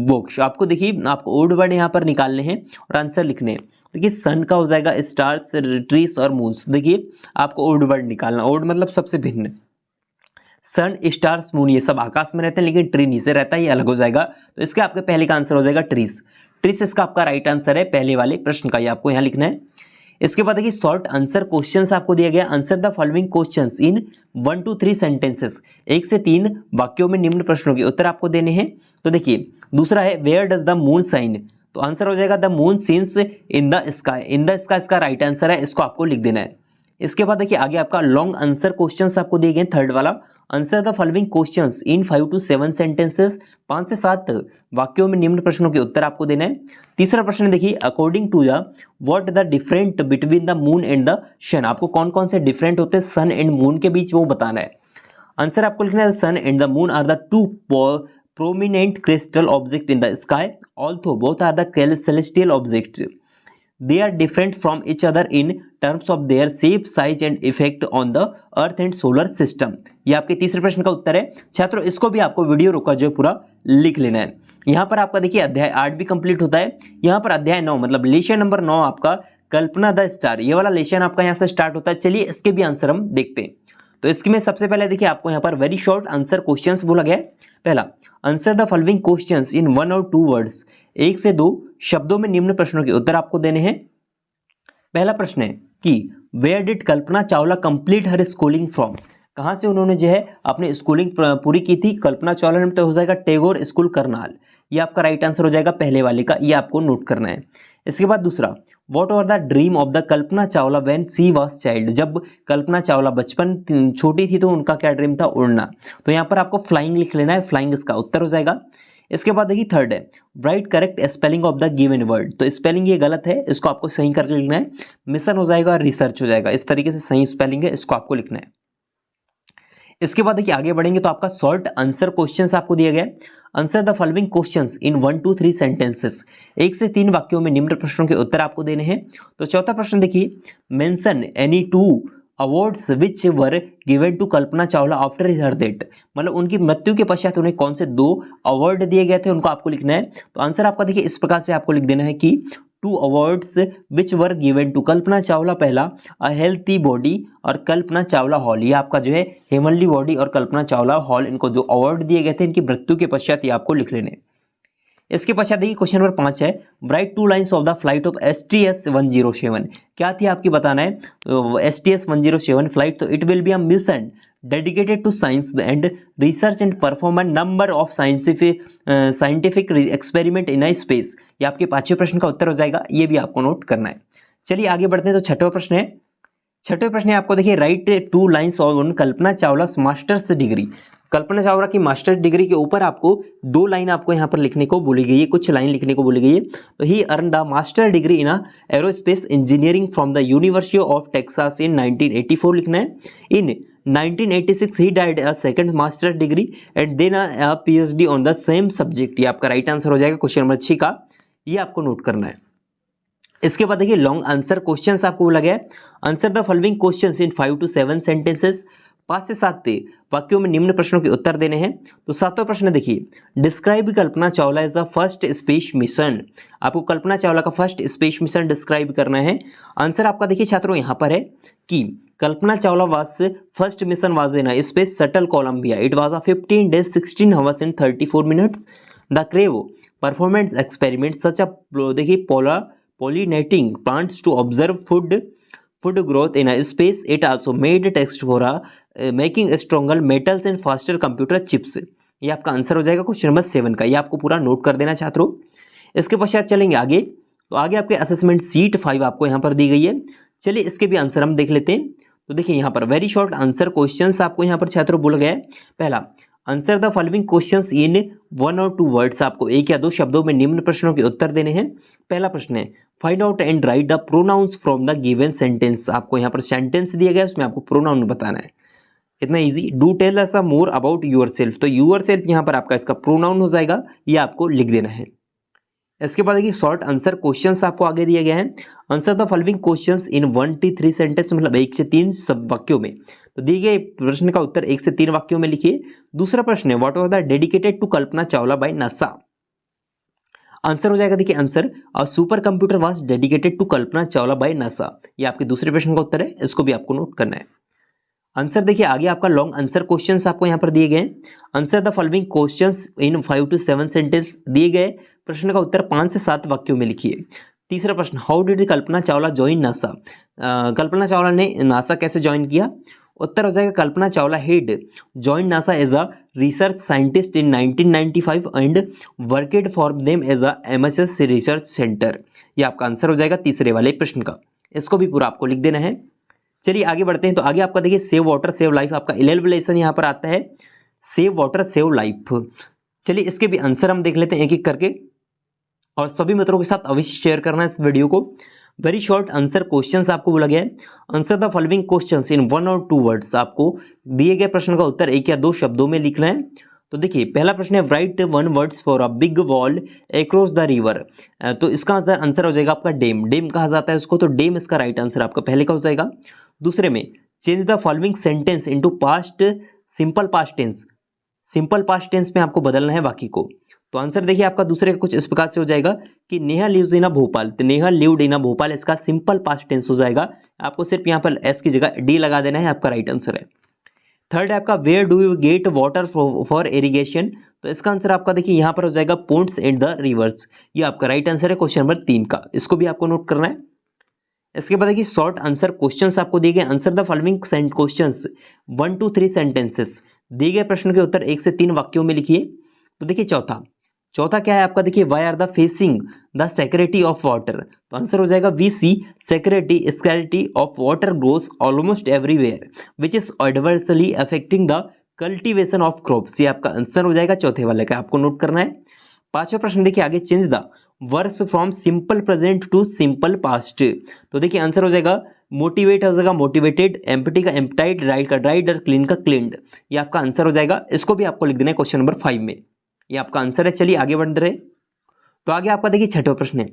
box. आपको देखिए आपको ओड वर्ड यहाँ पर निकालने हैं और आंसर लिखने हैं। देखिए सन का हो जाएगा स्टार्स, ट्रीज और मून्स। देखिए आपको ओड वर्ड निकालना, ओड मतलब सबसे भिन्न, सन, स्टार्स, मून ये सब आकाश में रहते हैं, लेकिन ट्री नीचे रहता है, ये अलग हो जाएगा। तो इसके आपके पहले का आंसर हो जाएगा ट्रीज। ट्रीज इसका आपका राइट आंसर है पहले वाले प्रश्न का, ये आपको यहाँ लिखना है। इसके बाद देखिए शॉर्ट आंसर क्वेश्चंस आपको दिया गया, answer the following questions in 1 to 3 sentences, 1 से 3 वाक्यों में निम्न प्रश्नों के उत्तर आपको देने हैं। तो देखिए दूसरा है where does the moon shine, तो आंसर हो जाएगा the moon shines in the sky. In the sky इसका राइट आंसर है, इसको आपको लिख देना है। इसके बाद देखिए आगे आपका लॉन्ग आंसर क्वेश्चंस आपको दिए गए हैं। थर्ड वाला, answer the following questions in 5 to 7 sentences, 5 से 7 वाक्यों में निम्न प्रश्नों के उत्तर आपको देना है। तीसरा प्रश्न देखिए, according to the what the different between the moon and the sun, आपको कौन कौन से डिफरेंट होते हैं सन एंड मून के बीच वो बताना है। आंसर आपको लिखना है, sun and the moon are the two prominent crystal object in the sky, although both are the celestial objects. They are different from each other in terms of their shape, size and effect on the earth and solar system. ये आपके तीसरे प्रश्न का उत्तर है। छात्रों इसको भी आपको वीडियो रोका जो पूरा लिख लेना है। यहाँ पर आपका देखिए अध्याय 8 भी कंप्लीट होता है। यहाँ पर अध्याय 9 मतलब लेशन नंबर 9 आपका कल्पना द स्टार, ये वाला लेशन आपका यहाँ से स्टार्ट होता है। चलिए इसके भी आंसर हम देखते हैं। तो इसके में सबसे पहले देखिए आपको यहाँ पर वेरी शॉर्ट आंसर क्वेश्चंस बोला गया है। पहला, answer the following questions in 1 और 2 वर्ड्स, 1 से 2 शब्दों में निम्न प्रश्नों के उत्तर आपको देने हैं। पहला प्रश्न है कि where did Kalpana Chawla complete her schooling from, कहाँ से उन्होंने जो है अपनी स्कूलिंग पूरी की थी। कल्पना चावला ने तो हो जाएगा टैगोर स्कूल करनाल, ये आपका राइट आंसर हो जाएगा पहले वाले का, ये आपको नोट करना है। इसके बाद दूसरा, what were the dream of the Kalpana Chawla when she was child, जब कल्पना चावला बचपन छोटी थी तो उनका क्या ड्रीम था, उड़ना। तो यहाँ पर आपको फ्लाइंग लिख लेना है, फ्लाइंग इसका उत्तर हो जाएगा। इसके बाद देखिए थर्ड है, right correct spelling of the given word, तो स्पेलिंग ये गलत है, इसको आपको सही करके लिखना है। मिशन हो जाएगा, रिसर्च हो जाएगा, इस तरीके से सही स्पेलिंग है, इसको आपको लिखना है। इसके बाद देखिए आगे बढ़ेंगे तो आपका शॉर्ट आंसर क्वेश्चंस आपको दिया गया है। Answer the following questions in 1 to 3 sentences, 1 से 3 वाक्यों में निम्न प्रश्नों के उत्तर आपको देने हैं। तो चौथा प्रश्न देखिए, mention any 2 awards which were given to Kalpana Chawla after her death, मतलब उनकी मृत्यु के पश्चात उन्हें कौन से 2 अवार्ड दिए गए थे उनको आपको लिखना है। तो आंसर आपका देखिए इस प्रकार से आपको लिख देना है कि 2 awards which were given to Kalpana Chawla, पहला अ हेल्थी बॉडी और कल्पना चावला हॉल, ये आपका जो है हेमनली बॉडी और कल्पना चावला हॉल, इनको जो अवार्ड दिए गए थे इनकी मृत्यु के पश्चात ये आपको लिख लेने। इसके पश्चात देखिए क्वेश्चन नंबर 5 है, write 2 lines of the flight of STS 107, क्या थी आपकी बताना है। STS 107 फ्लाइट, तो it will be a mission dedicated to science and research and perform a number of scientific experiment in space, ये आपके 5वें प्रश्न का उत्तर हो जाएगा, ये भी आपको नोट करना है। चलिए आगे बढ़ते हैं। तो छठवां प्रश्न है, छठवें प्रश्न है आपको देखिए, write 2 lines on Kalpana Chawla master's degree, Kalpana Chawla की मास्टर डिग्री के ऊपर आपको 2 लाइन आपको यहाँ पर लिखने को बोली गई है, कुछ लाइन लिखने को बोली गई है। तो he earn the master degree in aerospace engineering from the university of Texas in 1984 लिखना है। In 1986 he did a second master degree and then a PhD on the same subject, ये आपका राइट आंसर हो जाएगा question number 6 का, ये आपको note करना है। इसके बाद देखिए लॉन्ग आंसर क्वेश्चंस आपको बोला गया है। Answer the following questions in 5 to 7 sentences, 5 से 7 वाक्यों में निम्न प्रश्नों के उत्तर देने हैं। तो 7वां प्रश्न देखिए, describe Kalpana Chawla as a first space mission, आपको कल्पना चावला का फर्स्ट स्पेस मिशन डिस्क्राइब करना है। आंसर आपका देखिए छात्रों यहाँ पर है कि Kalpana Chawla was first mission was in space shuttle Columbia, it was a 15 days 16 hours and 34 minutes। The crew performance experiment such a देखिए pollinating plants to observe food growth in a space. It also made text for making stronger metals and faster computer chips, ये आपका answer हो जाएगा question number 7 का, ये आपको पूरा note कर देना छात्रों। इसके पश्चात चलेंगे आगे, तो आगे आपके असेसमेंट सीट 5 आपको यहाँ पर दी गई है। चलिए इसके भी आंसर हम देख लेते हैं। तो देखिए यहाँ पर वेरी शॉर्ट आंसर क्वेश्चंस आपको यहाँ पर छात्रों बोला गया है। पहला, answer the following questions in 1 और 2 वर्ड्स, आपको 1 या 2 शब्दों में निम्न प्रश्नों के उत्तर देने हैं। पहला प्रश्न है, find out and right the pronounce from the given sentence, आपको यहाँ पर सेंटेंस दिया गया है उसमें आपको प्रोनाउन बताना है, इतना easy. Do tell us more about yourself, तो यूर सेल्फ यहाँ पर आपका इसका प्रोनाउन हो जाएगा, ये आपको लिख देना है। इसके बाद देखिए शॉर्ट आंसर क्वेश्चंस आपको आगे दिया गया है। Answer the following questions in 1 to 3 sentence, मतलब 1 से 3 सब वाक्यों में। तो दिए गए प्रश्न का उत्तर 1 से 3 वाक्यों में लिखिए। दूसरा प्रश्न है, what was the dedicated to Kalpana Chawla by NASA, answer हो जाएगा देखिए answer a super computer was dedicated to Kalpana Chawla by NASA, ये आपके दूसरे प्रश्न का उत्तर है, इसको भी आपको नोट करना है। आंसर देखिए आगे आपका लॉन्ग आंसर क्वेश्चंस आपको यहाँ पर दिए गए हैं। Answer the following questions in 5 to 7 sentence, दिए गए प्रश्न का उत्तर 5 से 7 वाक्यों में लिखिए। तीसरा प्रश्न, how did Kalpana Chawla join NASA, Kalpana Chawla ने नासा कैसे ज्वाइन किया। उत्तर हो जाएगा Kalpana Chawla had joined NASA as a research scientist in 1995 and worked for them as a MSS research centre, ये आपका आंसर हो जाएगा तीसरे वाले प्रश्न का, इसको भी पूरा आपको लिख देना है। चलिए आगे बढ़ते हैं। तो आगे आपका देखिए सेव वाटर सेव लाइफ, आपका 11वां लेसन यहाँ पर आता है, सेव वाटर सेव लाइफ। चलिए इसके भी आंसर हम देख लेते हैं एक एक करके, और सभी मित्रों के साथ अवश्य शेयर करना है इस वीडियो को। वेरी शॉर्ट आंसर क्वेश्चंस आपको बोला गया है। Answer the following questions in 1 और 2 वर्ड्स। आपको दिए गए प्रश्न का उत्तर 1 या 2 शब्दों में लिखना है। तो देखिए पहला प्रश्न है, right 1 words for a big wall across the river. तो इसका आंसर हो जाएगा आपका डेम। डेम कहा जाता है उसको, तो डेम इसका राइट आंसर आपका पहले का हो जाएगा। दूसरे में, change the following sentence into past simple past tense. Simple past tense में आपको बदलना है वाक्य को। तो आंसर देखिए आपका दूसरे का कुछ इस प्रकार से हो जाएगा कि नेहा लिव्स इन भोपाल। तो नेहा लिव्ड इन भोपाल इसका सिंपल पास्ट टेंस हो जाएगा। आपको सिर्फ यहाँ पर एस की जगह डी लगा देना है, आपका राइट आंसर है। थर्ड है आपका, where do you get water for irrigation. तो इसका आंसर आपका देखिए यहाँ पर हो जाएगा पोन्ड्स एंड द रिवर्स। ये आपका राइट आंसर है क्वेश्चन नंबर 3 का, इसको भी आपको नोट करना है। इसके बाद देखिए शॉर्ट आंसर क्वेश्चंस आपको दिए गए। Answer the following questions 1 to 3 sentences. दिए गए प्रश्न के उत्तर 1 से 3 वाक्यों में लिखिए। तो देखिए चौथा क्या है आपका, देखिए why are the facing the scarcity of water. तो आंसर हो जाएगा we see scarcity of water grows almost everywhere which is adversely affecting the cultivation of crops. ये आपका आंसर हो जाएगा चौथे वाले का, आपको नोट करना है। पांचवा प्रश्न देखिए आगे, change the verbs from simple present to simple past. तो देखिए आंसर हो जाएगा मोटिवेट हो जाएगा मोटिवेटेड, एम्प्टी का एम्प्टाइड, ड्राइड का ड्राइड और क्लीन का क्लीन्ड। ये आपका आंसर हो जाएगा। इसको भी आपको लिख देना है क्वेश्चन नंबर 5 में, ये आपका आंसर है। चलिए आगे बढ़ रहे। तो आगे आपका देखिए छठवां प्रश्न है।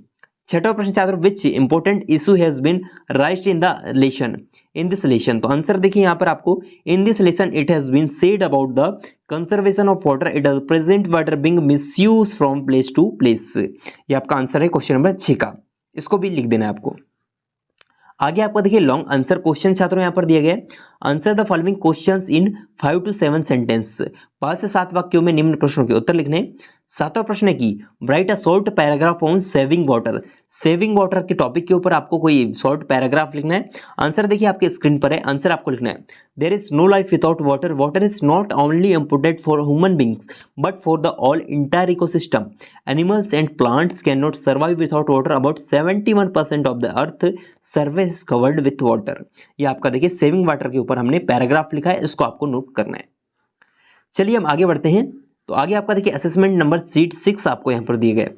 छठवां प्रश्न छात्रों, which important issue has been raised in the lesson in this lesson. तो आंसर देखिए यहाँ पर आपको, in this lesson it has been said about the conservation of water, it has present water being misuse from place to place. ये आपका answer है question number 6 का, इसको भी लिख देना है आपको। आगे आपका देखिए लॉन्ग आंसर क्वेश्चन छात्रों यहाँ पर दिया गया है। Answer the following questions in 5 to 7 sentence. 5 से 7 वाक्यों में निम्न प्रश्नों के उत्तर लिखने। सातवां प्रश्न है कि right a short paragraph on saving water. Saving water के टॉपिक के ऊपर आपको कोई शॉर्ट पैराग्राफ लिखना है। आंसर देखिए आपके स्क्रीन पर है, आंसर आपको लिखना है, there is no life without water, water is not only important for human beings but for the all entire ecosystem, animals and plants can not survive without water, about 71% of the earth surface covered with water. ये आपका देखिए saving water के ऊपर हमने paragraph लिखा है, इसको आपको नोट करना है। चलिए हम आगे बढ़ते हैं। तो आगे आपका देखिए असेसमेंट नंबर सीट 6 आपको यहाँ पर दिए गए।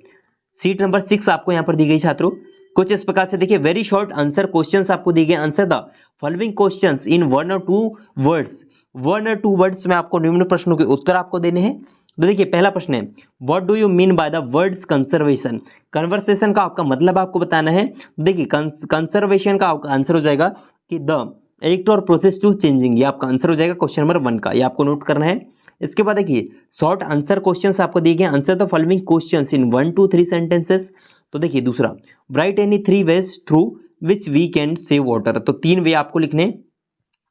सीट नंबर 6 आपको यहाँ पर दी गई छात्रों, कुछ इस प्रकार से देखिए वेरी शॉर्ट आंसर क्वेश्चंस आपको दिए गए। Answer the following questions in 1 or 2 words. 1 or 2 words में आपको निम्न प्रश्नों के उत्तर आपको देने हैं। तो देखिए पहला प्रश्न है, what do you mean by the words conservation. Conversation का आपका मतलब आपको बताना है। देखिए कंजर्वेशन का आपका आंसर हो जाएगा कि द एक्ट और प्रोसेस टू चेंजिंग। ये आपका आंसर हो जाएगा क्वेश्चन नंबर 1 का, ये आपको नोट करना है। इसके बाद देखिए शॉर्ट आंसर क्वेश्चंस आपको दिए गए। Answer the following questions in 1 to 3 sentences. तो देखिए दूसरा, write any 3 ways through which we can save water. तो 3 वे आपको लिखने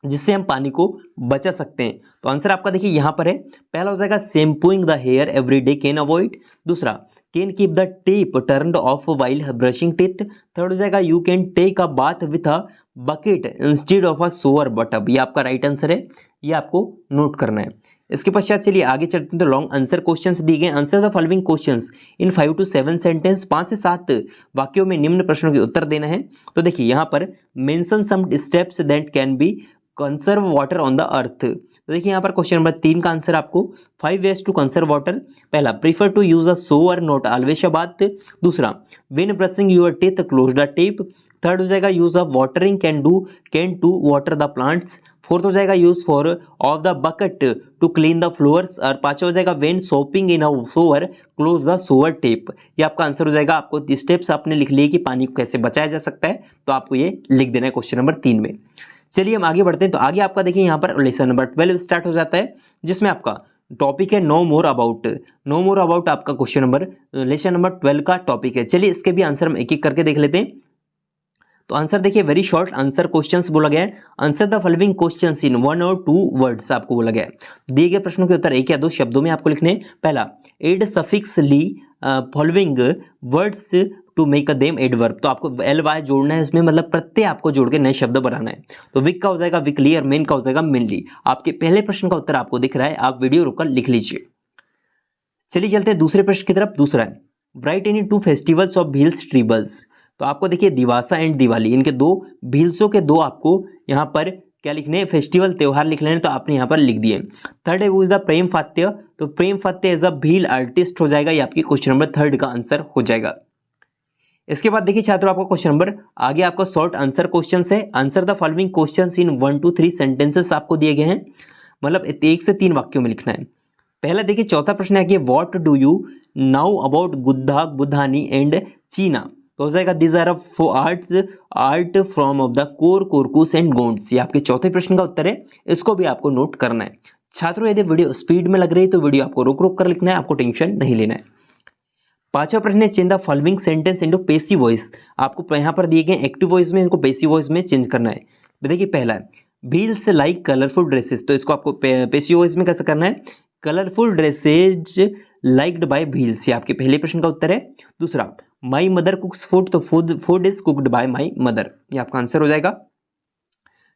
जिससे हम पानी को बचा सकते हैं। तो आंसर आपका देखिए यहाँ पर है, पहला हो जाएगा shampooing the hair every day can avoid. दूसरा, can keep the tap turned off while brushing teeth. Third हो जाएगा you can take a bath with a bucket instead of a shower bathtub. ये आपका राइट आंसर है, ये आपको note करना है। इसके पश्चात चलिए आगे चलते हैं। तो लॉन्ग आंसर क्वेश्चंस दिए गए। Answer the following questions in 5 to 7 sentence. 5 से 7 वाक्यों में निम्न प्रश्नों के उत्तर देना है। तो देखिए यहाँ पर mention some steps that can be conserve water on the earth. तो देखिए यहाँ पर क्वेश्चन नंबर 3 का आंसर आपको 5 वेज टू कंसर्व वाटर। पहला, prefer to use a shower not always a bath. दूसरा, when brushing your teeth close the tap. Third हो जाएगा use of watering can to water the plants. Fourth हो जाएगा use for of the bucket to clean the floors. और पांचवा हो जाएगा when soaping in a shower close the shower tap. ये आपका आंसर हो जाएगा। आपको स्टेप्स आपने लिख लिए कि पानी को कैसे बचाया जा सकता है, तो आपको ये लिख देना है क्वेश्चन नंबर 3 में। चलिए हम आगे बढ़ते हैं। तो आगे आपका देखिए यहाँ पर लेसन नंबर 12 स्टार्ट हो जाता है, जिसमें आपका टॉपिक है know more about. Know more about आपका क्वेश्चन नंबर लेसन नंबर 12 का टॉपिक है। चलिए इसके भी आंसर हम एक एक करके देख लेते हैं। तो आंसर देखिए वेरी शॉर्ट आंसर क्वेश्चंस बोला गया है। Answer the following questions in 1 or 2 words आपको बोला गया है। दिए गए प्रश्नों के उत्तर 1 या 2 शब्दों में आपको लिखने। पहला, add suffix ly following words to make a them adverb. तो आपको एल वाई जोड़ना है इसमें, मतलब प्रत्यय आपको जोड़ के नए शब्द बनाना है। तो विक का हो जाएगा विकली और मेन का हो जाएगा मेनली। आपके पहले प्रश्न का उत्तर आपको दिख रहा है, आप वीडियो रुककर लिख लीजिए। चलिए चलते हैं दूसरे प्रश्न की तरफ। दूसरा है, write any 2 festivals of Bhils tribals. तो आपको देखिए दिवासा एंड दिवाली, इनके 2 भील्सों के 2 आपको यहाँ पर क्या लिखने हैं, फेस्टिवल त्योहार लिख लेने, तो आपने यहाँ पर लिख दिए। थर्ड है वो इज द प्रेम फात्य, तो प्रेम फात्य एज अ भील आर्टिस्ट हो जाएगा, ये आपकी क्वेश्चन नंबर 3 का आंसर हो जाएगा। इसके बाद देखिए छात्रों आपका क्वेश्चन नंबर आगे आपका शॉर्ट आंसर क्वेश्चन है। Answer the following questions in 1 to 3 sentences आपको दिए गए हैं, मतलब 1 से 3 वाक्यों में लिखना है। पहला देखिए चौथा प्रश्न है कि what do you know about Buddha, Budhani and China, तो हो जाएगा these are art from of the Kor, Korkus and Gonds, ये आपके चौथे प्रश्न का उत्तर है, इसको भी आपको नोट करना है। छात्रों यदि वीडियो स्पीड में लग रही है तो वीडियो आपको रोक रोक कर लिखना है, आपको टेंशन नहीं लेना है। पांचवा प्रश्न है change the following sentence into passive voice, आपको यहाँ पर दिए गए एक्टिव वॉइस में इनको पैसिव वॉइस में चेंज करना है। देखिए पहला है भील्स लाइक कलरफुल ड्रेसेस, तो इसको आपको पैसिव वॉइस में कैसे करना है, colourful dresses liked by Bhils, ये आपके पहले प्रश्न का उत्तर है। दूसरा माई मदर कुक्स फूड, तो food is cooked by my mother, ये आपका आंसर हो जाएगा।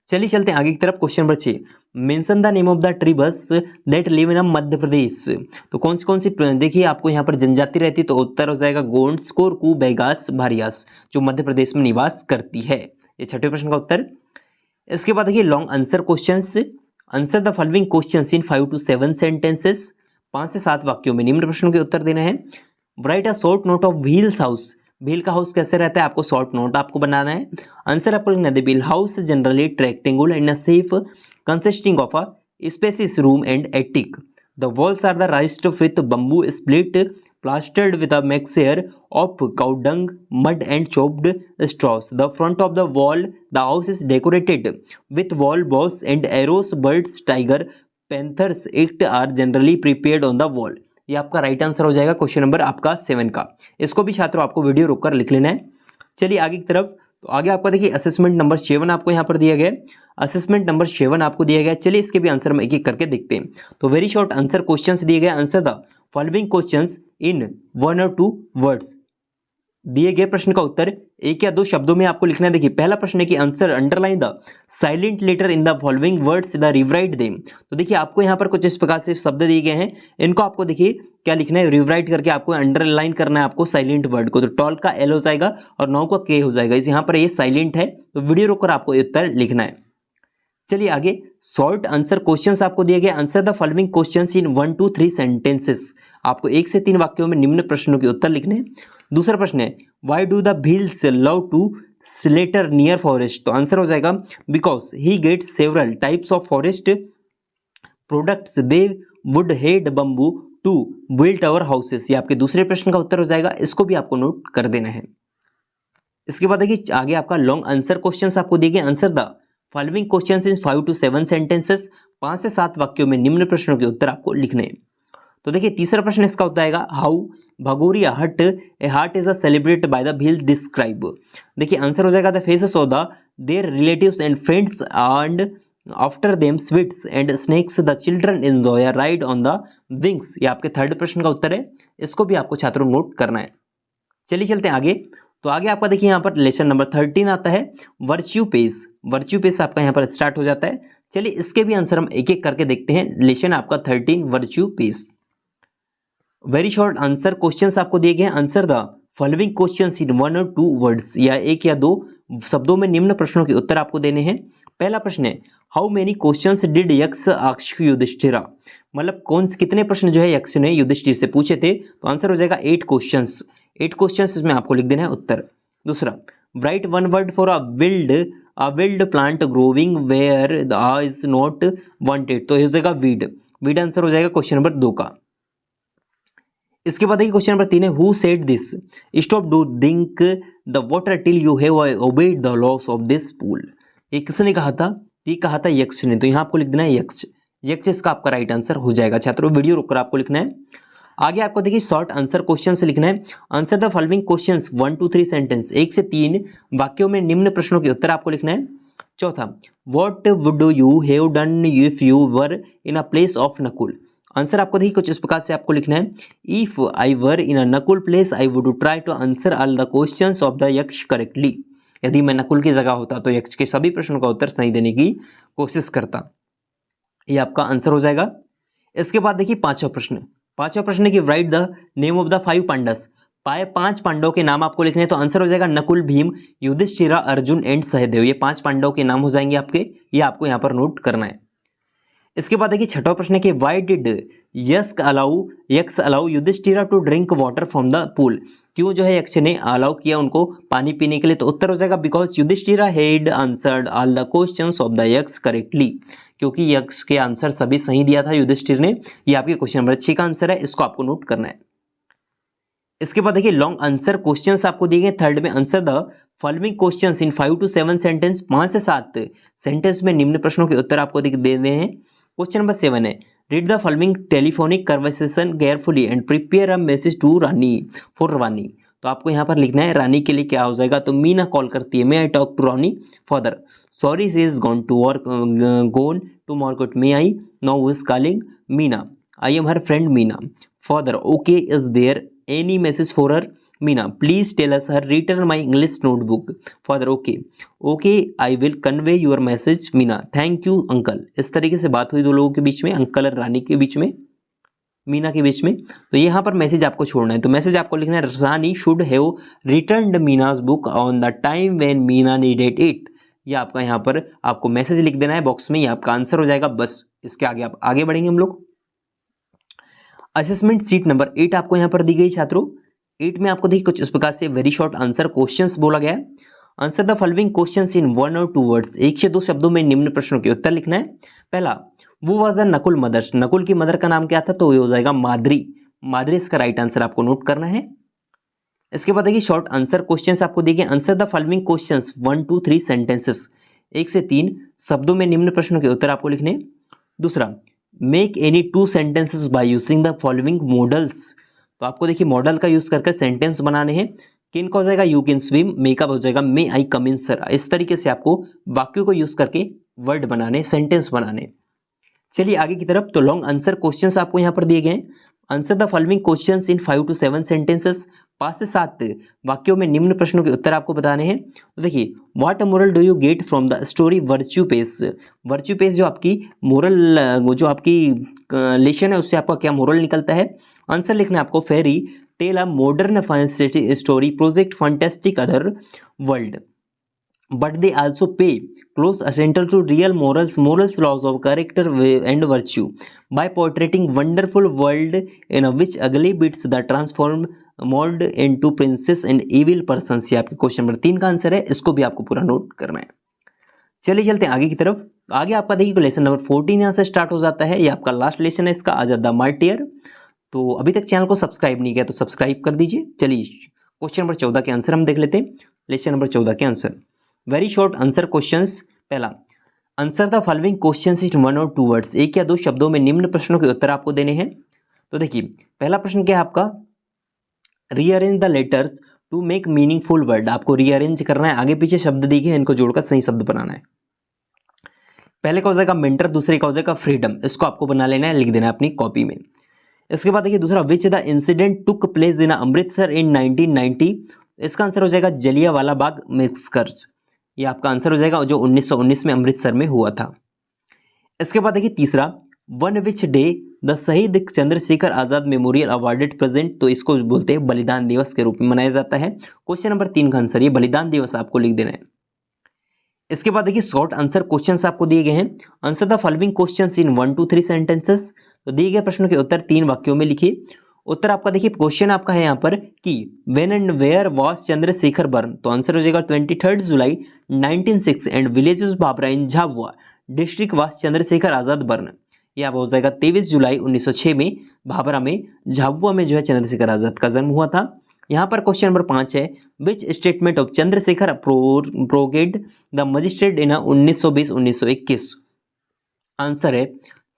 चलिए चलते हैं आगे की तरफ। Question number 6 mention the name of the tribes that live in Madhya Pradesh, तो कौन सी देखिए आपको यहाँ पर जनजाति रहती है, तो उत्तर हो जाएगा गोंड्स, कोरकू, बैगास, भारियास, जो मध्य प्रदेश में निवास करती है, ये छठे प्रश्न का उत्तर। इसके बाद देखिए long answer questions, answer the following questions in 5 to 7 sentences, 5 से 7 वाक्यों में निम्न प्रश्नों के उत्तर देने हैं। Right a short note of wheels house, wheel का हाउस कैसे रहता है, आपको शॉर्ट नोट आपको बनाना है। आंसर आपको लिखना है Bhil house generally rectangular in a shape consisting of a spacious room and attic, the walls are the raised with bamboo split plastered with a mixture of cow dung, mud and chopped straws. The front of the house is decorated with wall balls and arrows. Birds, tiger, panthers, act are generally prepared on the wall. ये आपका right answer हो जाएगा question number आपका 7 का। इसको भी छात्रों आपको वीडियो रोककर लिख लेना है। चलिए आगे की तरफ, तो आगे आपका देखिए असेसमेंट नंबर 7 आपको यहाँ पर दिया गया है, असेसमेंट नंबर 7 आपको दिया गया है। चलिए इसके भी आंसर हम एक एक करके देखते हैं। तो वेरी शॉर्ट आंसर क्वेश्चंस दिए गए, answer the following questions in 1 or 2 words, दिए गए प्रश्न का उत्तर 1 या 2 शब्दों में आपको लिखना है। देखिए पहला प्रश्न है कि answer underline the silent letter in the following words the rewrite them, तो देखिए आपको यहाँ पर कुछ इस प्रकार से शब्द दिए गए हैं, इनको आपको देखिए क्या लिखना है, रिवराइट करके आपको अंडरलाइन करना है आपको साइलेंट वर्ड को, तो टॉल का एल हो जाएगा और 9 का के हो जाएगा, इस यहाँ पर ये साइलेंट है, तो वीडियो रोककर आपको उत्तर लिखना है। चलिए आगे शॉर्ट आंसर क्वेश्चंस आपको दिए गए, answer the following questions in 1 to 3 sentences, आपको 1 से 3 वाक्यों में निम्न प्रश्नों के उत्तर लिखने हैं। दूसरा प्रश्न है why do the Bhils love to settle near forest, तो आंसर हो जाएगा because he gets several types of forest products, they would had bamboo to build our houses, ये आपके दूसरे प्रश्न का उत्तर हो जाएगा, इसको भी आपको नोट कर देना है। इसके बाद देखिए आगे आपका लॉन्ग आंसर क्वेश्चंस आपको दिए गए, answer the following questions in 5 to 7 sentences, 5 से 7 वाक्यों में निम्न प्रश्नों के उत्तर आपको लिखने हैं। तो देखिए तीसरा प्रश्न इसका होता है how Bhagoria haat a heart is a celebrate by the Bhil describe, देखिए आंसर हो जाएगा the faces of the their relatives and friends and offer them sweets and snacks the children enjoy a ride on the wings, ये आपके third प्रश्न का उत्तर है, इसको भी आपको छात्रों नोट करना है। चलिए चलते हैं आगे, तो आगे आपका देखिए यहाँ पर लेसन नंबर 13 आता है वर्च्यू पेस, वर्च्यू पेस आपका यहाँ पर स्टार्ट हो जाता है। चलिए इसके भी आंसर हम एक एक करके देखते हैं। लेसन आपका 13 virtue pays, very short answer questions आपको दिए गए, answer the following questions in 1 or 2 words, या 1 या 2 शब्दों में निम्न प्रश्नों के उत्तर आपको देने हैं। पहला प्रश्न है हाउ मेनी क्वेश्चंस डिड यक्ष आस्क युधिष्ठिरा, मतलब कितने प्रश्न जो है यक्ष ने युधिष्ठिर से पूछे थे, तो आंसर हो जाएगा 8 क्वेश्चंस, 8 क्वेश्चंस इसमें आपको लिख देना है उत्तर। दूसरा write 1 word for a wild plant growing where the is not wanted, तो हो जाएगा वीड, वीड आंसर हो जाएगा क्वेश्चन नंबर 2 का। इसके बाद देखिए क्वेश्चन नंबर 3 है who said this stop do drink the water till you have obeyed the laws of this pool, ये किसने कहा था, ये कहा था यक्ष ने, तो यहाँ आपको लिख देना है यक्ष, यक्ष इसका आपका राइट आंसर हो जाएगा। छात्रों वीडियो रोककर आपको लिखना है। आगे आपको देखिए शॉर्ट आंसर क्वेश्चन से लिखना है, answer the following questions 1 to 3 sentence, 1 से 3 वाक्यों में निम्न प्रश्नों के उत्तर आपको लिखना है। चौथा what would you have done if you were in a place of Nakul, answer आपको देखिए कुछ इस प्रकार से आपको लिखना है if I were in a Nakul place I would try to answer all the questions of the Yaksha correctly, यदि मैं नकुल की जगह होता तो यक्ष के सभी प्रश्नों का उत्तर सही देने की कोशिश करता, ये आपका आंसर हो जाएगा। इसके बाद देखिए पांचवा प्रश्न है कि right the name of the 5 pandas, पांच पांडवों के नाम आपको लिखने हैं, तो आंसर हो जाएगा नकुल, भीम, युधिष्ठिरा, अर्जुन एंड सहदेव। ये 5 पांडवों के नाम हो जाएंगे आपके, ये आपको यहाँ पर नोट करना है। इसके बाद देखिए छठा प्रश्न है कि why did Yaksha allow Yudhishthira to drink water from the pool. क्यों जो है यक्ष ने अलाउ किया उनको पानी पीने के लिए, तो उत्तर हो जाएगा because Yudhishthira had answered all the questions of the Yaksha correctly. क्योंकि यक्ष के आंसर सभी सही दिया था युधिष्ठिर ने। ये आपके क्वेश्चन नंबर 6 का आंसर है, इसको आपको नोट करना है। इसके बाद देखिए लॉन्ग आंसर क्वेश्चंस आपको दिए गए। थर्ड में answer the following questions in 5 to 7 sentence, 5 से 7 सेंटेंस में निम्न प्रश्नों के उत्तर आपको दे देने हैं। क्वेश्चन नंबर 7 है read the following telephonic conversation carefully and prepare a message to Rani for Rani. तो आपको यहाँ पर लिखना है रानी के लिए क्या हो जाएगा, तो मीना कॉल करती है, may I talk to Rani father, sorry she is gone to market, may I know who is calling Meena, I am her friend Meena, father okay is there any message for her Meena, please tell us her return my English notebook, father okay I will convey your message Meena, thank you uncle. इस तरीके से बात हुई दो लोगों के बीच में, uncle और रानी के बीच में, मीना के बीच में। तो यहाँ पर मैसेज आपको छोड़ना है, तो मैसेज आपको लिखना है Rani should have returned Meena's book on the time when Meena needed it. ये आपका यहाँ पर आपको मैसेज लिख देना है बॉक्स में, ये आपका आंसर हो जाएगा। बस इसके आगे आप आगे बढ़ेंगे हम लोग। असेसमेंट सीट नंबर 8 आपको यहाँ पर दी गई छात्रों। 8 में आपको देखिए कुछ इस प्रकार से वेरी शॉर्ट आंसर क्वेश्चंस बोला गया है। Answer the following questions in 1 or 2 words, 1 से 2 शब्दों में निम्न प्रश्नों के उत्तर लिखना है। पहला, वो was the Nakul mother's, Nakul की मदर का नाम क्या था, तो ये हो जाएगा माद्री, माद्री इसका राइट आंसर आपको नोट करना है। इसके बाद देखिए शॉर्ट आंसर क्वेश्चंस आपको दिए गए। Answer the following questions 1 to 3 sentences, 1 से 3 शब्दों में निम्न प्रश्नों के उत्तर आपको लिखने। दूसरा, make any 2 sentences bye using the following models, तो आपको देखिए मॉडल का यूज करके सेंटेंस बनाने हैं। किन का हो जाएगा, यू कैन स्विम, मेकअप हो जाएगा मे आई कम इन सर। इस तरीके से आपको वाक्यों को यूज करके वर्ड बनाने, सेंटेंस बनाने। चलिए आगे की तरफ। तो लॉन्ग आंसर क्वेश्चंस आपको यहाँ पर दिए गए हैं। Answer the following questions in 5 to 7 sentences, 5 से 7 वाक्यों में निम्न प्रश्नों के उत्तर आपको बताने हैं। तो देखिए what moral do you get from the story virtue page, virtue page जो आपकी मोरल, जो आपकी लेसन है उससे आपका क्या मोरल निकलता है। आंसर लिखना है आपको fairy tale a modern fantasy story project fantastic other world, but they also pay close attention to real morals, laws of character and virtue by portraying wonderful world in which ugly bits that transform mold into princess and evil persons। ये आपके question number 3 का answer है, इसको भी आपको पूरा note करना है। चलिए चलते हैं आगे की तरफ। आगे आपका देखिए लेसन नंबर 14 यहाँ से स्टार्ट हो जाता है। ये आपका लास्ट लेसन है इसका, आजाद द मार्टियर। तो अभी तक चैनल को सब्सक्राइब नहीं किया तो सब्सक्राइब कर दीजिए। चलिए क्वेश्चन नंबर 14 के आंसर हम देख लेते हैं। लेसन नंबर 14 के answer, very short answer questions. पहला, answer the following questions in 1 or 2 words, 1 या 2 शब्दों में निम्न प्रश्नों के उत्तर आपको देने हैं। तो देखिए पहला प्रश्न क्या है आपका, rearrange the letters to make meaningful word. आपको रीअरेंज करना है, आगे पीछे शब्द दिए हैं इनको जोड़कर सही शब्द बनाना है। पहले का हो जाएगा मेंटर, दूसरे का हो जाएगा फ्रीडम, इसको आपको बना लेना है, लिख देना है अपनी कॉपी में। इसके बाद देखिए दूसरा, which the incident took place in Amritsar in 1990, इसका आंसर हो जाएगा जलियांवाला बाग मैस्कर्स। ये आपका आंसर हो जाएगा जो 1919 में अमृतसर में हुआ था। इसके बाद देखिए तीसरा, वन विच डे द शहीद Chandrashekhar Azad memorial awarded present, तो इसको बोलते हैं बलिदान दिवस के रूप में मनाया जाता है। क्वेश्चन नंबर 3 का आंसर ये बलिदान दिवस आपको लिख देना है। इसके बाद देखिए शॉर्ट आंसर क्वेश्चंस आपको दिए गए हैं। Answer the following questions in 1 to 3 sentences, तो दिए गए प्रश्नों के उत्तर 3 वाक्यों में लिखिए। उत्तर आपका देखिए क्वेश्चन आपका है यहाँ पर कि when and where was Chandrashekhar born, तो आंसर हो जाएगा 23 July 1906 and villages Babra in Jhabua district was Chandrashekhar Azad born. ये आप हो जाएगा 23 जुलाई 1906 में भाभरा में झाबुआ में जो है चंद्रशेखर आजाद का जन्म हुआ था। यहाँ पर क्वेश्चन नंबर 5 है, which statement of Chandrashekhar provoked the magistrate in 1920-1921। Answer है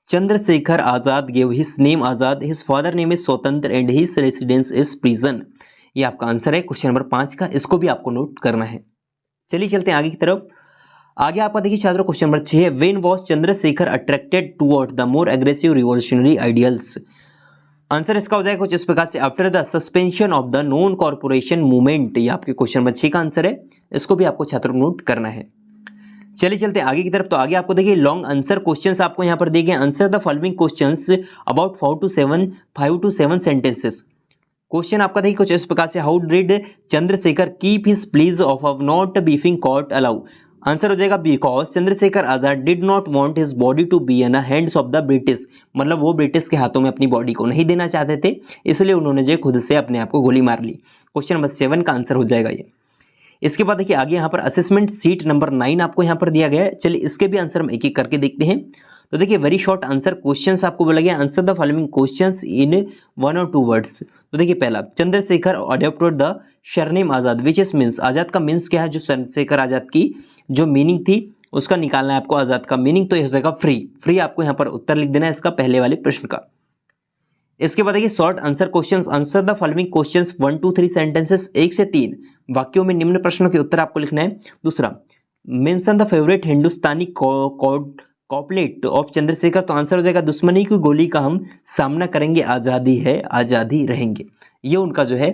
Chandrashekhar Azad gave his name Azad, his father name is Swatantra and his residence is prison. ये आपका आंसर है क्वेश्चन नंबर 5 का, इसको भी आपको नोट करना है। चलिए चलते हैं आगे की तरफ। आगे आपका देखिए छात्रों क्वेश्चन नंबर 6 है, when was Chandrashekhar attracted toward the more aggressive revolutionary ideals. Answer इसका हो जाएगा कुछ इस प्रकार से, after the suspension of the non corporation movement. ये आपके क्वेश्चन नंबर 6 का आंसर है, इसको भी आपको छात्रों नोट करना है। चलिए चलते आगे की तरफ। तो आगे आपको देखिए लॉन्ग आंसर क्वेश्चंस आपको यहाँ पर दिए गए। Answer the following questions about 5 to 7 sentences. Question आपका देखिए कुछ इस प्रकार से, how did Chandrashekhar keep his pledge of not being caught alive. Answer हो जाएगा because Chandrashekhar Azad did not want his body to be in hands of the British, मतलब वो ब्रिटिश के हाथों में अपनी बॉडी को नहीं देना चाहते थे, इसलिए उन्होंने जो खुद से अपने आप को गोली मार ली। क्वेश्चन नंबर 7 का आंसर हो जाएगा ये। इसके बाद देखिए आगे यहाँ पर असेसमेंट सीट नंबर 9 आपको यहाँ पर दिया गया है। चलिए इसके भी आंसर हम एक एक करके देखते हैं। तो देखिए वेरी शॉर्ट आंसर क्वेश्चंस आपको बोला गया, answer the following questions in 1 और 2 वर्ड्स। तो देखिए पहला, Chandrashekhar adopted the surname Azad which is means, Azad का मीन्स क्या है, जो चंद्रशेखर आजाद की जो मीनिंग थी उसका निकालना है आपको आजाद का मीनिंग, तो यह हो जाएगा फ्री। फ्री आपको यहाँ पर उत्तर लिख देना है इसका पहले वाले प्रश्न का। इसके बाद देखिए short answer questions, answer the following questions 1 to 3 sentences, 1 से 3 वाक्यों में निम्न प्रश्नों के उत्तर आपको लिखना है। दूसरा, mention the favourite Hindustani couplet of Chandrashekhar, तो आंसर हो जाएगा दुश्मनी की गोली का हम सामना करेंगे, आज़ादी है आज़ादी रहेंगे। ये उनका जो है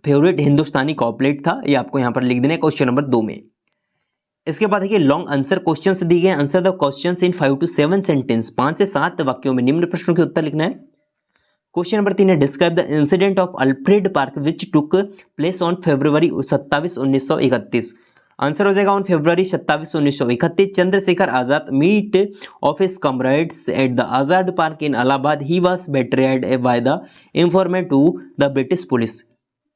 फेवरेट हिंदुस्तानी कॉपलेट था, ये आपको यहाँ पर लिख देना है क्वेश्चन नंबर 2 में। इसके बाद देखिए लॉन्ग आंसर क्वेश्चंस दिए गए, answer the questions in 5 to 7 sentence, 5 से 7 वाक्यों में निम्न प्रश्नों के उत्तर लिखना है। क्वेश्चन नंबर 3 है describe the incident of Alfred park which took place on February 27, 1931। Answer हो जाएगा on February 27, 1931 Chandrashekhar Azad meet of his comrades at the Azad park in Allahabad, he was betrayed by the informant to the British police.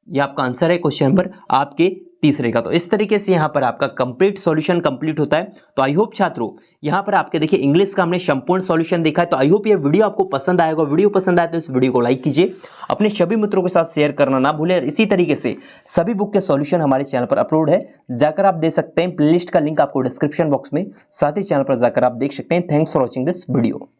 ये आपका answer है question number आपके तीसरे का। तो इस तरीके से यहाँ पर आपका कंप्लीट सॉल्यूशन कंप्लीट होता है। तो आई होप छात्रों यहाँ पर आपके देखिए इंग्लिश का हमने संपूर्ण सॉल्यूशन देखा है। तो आई होप ये वीडियो आपको पसंद आएगा। वीडियो पसंद आए तो इस वीडियो को लाइक कीजिए, अपने सभी मित्रों के साथ शेयर करना ना भूलें। इसी तरीके से सभी बुक के सॉल्यूशन हमारे चैनल पर अपलोड है, जाकर आप दे सकते हैं। प्लेलिस्ट का लिंक आपको डिस्क्रिप्शन बॉक्स में, साथ ही चैनल पर जाकर आप देख सकते हैं। Thanks for watching this video.